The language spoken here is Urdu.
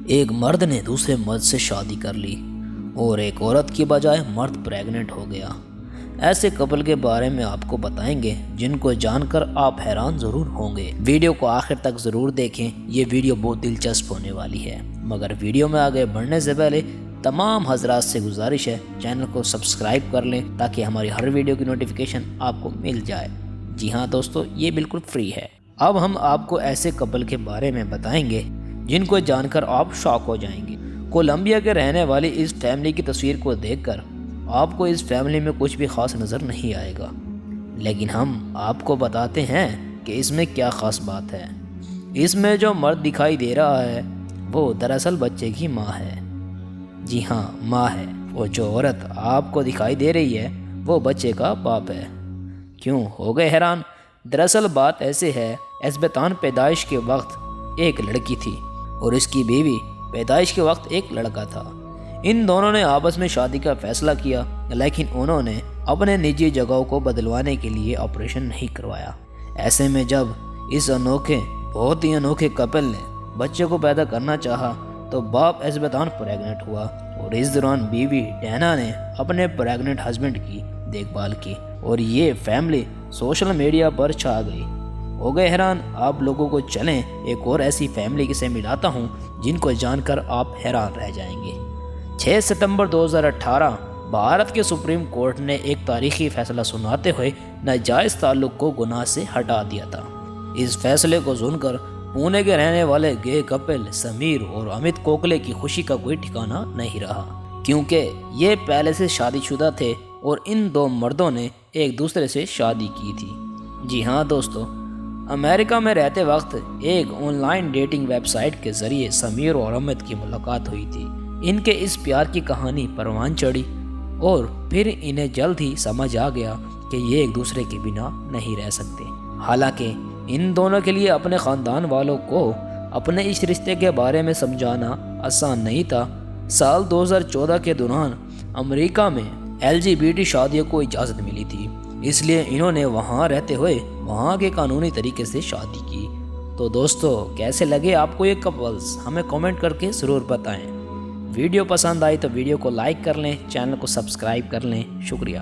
ایک مرد نے دوسرے مرد سے شادی کر لی اور ایک عورت کی بجائے مرد پریگننٹ ہو گیا۔ ایسے کپل کے بارے میں آپ کو بتائیں گے جن کو جان کر آپ حیران ضرور ہوں گے۔ ویڈیو کو آخر تک ضرور دیکھیں، یہ ویڈیو بہت دلچسپ ہونے والی ہے۔ مگر ویڈیو میں آگے بڑھنے سے پہلے تمام حضرات سے گزارش ہے چینل کو سبسکرائب کر لیں تاکہ ہماری ہر ویڈیو کی نوٹیفیکیشن آپ کو مل جائے۔ جی ہاں دوستو، یہ بالکل فری ہے۔ اب ہم آپ کو ایسے کپل کے بارے میں بتائیں گے جن کو جان کر آپ شاک ہو جائیں گے۔ کولمبیا کے رہنے والی اس فیملی کی تصویر کو دیکھ کر آپ کو اس فیملی میں کچھ بھی خاص نظر نہیں آئے گا، لیکن ہم آپ کو بتاتے ہیں کہ اس میں کیا خاص بات ہے۔ اس میں جو مرد دکھائی دے رہا ہے وہ دراصل بچے کی ماں ہے۔ جی ہاں، ماں ہے، اور جو عورت آپ کو دکھائی دے رہی ہے وہ بچے کا باپ ہے۔ کیوں ہو گئے حیران؟ دراصل بات ایسے ہے، ایزبتان پیدائش کے وقت ایک لڑکی تھی اور اس کی بیوی پیدائش کے وقت ایک لڑکا تھا۔ ان دونوں نے آپس میں شادی کا فیصلہ کیا، لیکن انہوں نے اپنے نجی جگہوں کو بدلوانے کے لیے آپریشن نہیں کروایا۔ ایسے میں جب اس بہت ہی انوکھے کپل نے بچے کو پیدا کرنا چاہا تو باپ ایزبتان پریگننٹ ہوا، اور اس دوران بیوی ڈینا نے اپنے پریگننٹ ہسبینڈ کی دیکھ بھال کی، اور یہ فیملی سوشل میڈیا پر چھا گئی۔ ہو گئے حیران؟ آپ لوگوں کو چلیں ایک اور ایسی فیملی سے ملاتا ہوں جن کو جان کر آپ حیران رہ جائیں گے۔ 6 ستمبر 2018 بھارت کے سپریم کورٹ نے ایک تاریخی فیصلہ سناتے ہوئے ناجائز تعلق کو گناہ سے ہٹا دیا تھا۔ اس فیصلے کو سن کر پونے کے رہنے والے گے کپل سمیر اور امت کوکلے کی خوشی کا کوئی ٹھکانہ نہیں رہا، کیونکہ یہ پہلے سے شادی شدہ تھے اور ان دو مردوں نے ایک دوسرے سے شادی کی تھی۔ جی ہاں دوستو، امریکہ میں رہتے وقت ایک online dating website کے ذریعے سمیر اور امت کی ملاقات ہوئی تھی۔ ان کے اس پیار کی کہانی پروان چڑھی اور پھر انہیں جلد ہی سمجھ آ گیا کہ یہ ایک دوسرے کے بنا نہیں رہ سکتے۔ حالانکہ ان دونوں کے لیے اپنے خاندان والوں کو اپنے اس رشتے کے بارے میں سمجھانا آسان نہیں تھا۔ سال 2014 کے دوران امریکہ میں LGBT شادیوں کو اجازت ملی تھی، اس لیے انہوں نے وہاں رہتے ہوئے وہاں کے قانونی طریقے سے شادی کی۔ تو دوستو، کیسے لگے آپ کو یہ کپلز؟ ہمیں کامنٹ کر کے ضرور بتائیں۔ ویڈیو پسند آئی تو ویڈیو کو لائک کر لیں، چینل کو سبسکرائب کر لیں۔ شکریہ۔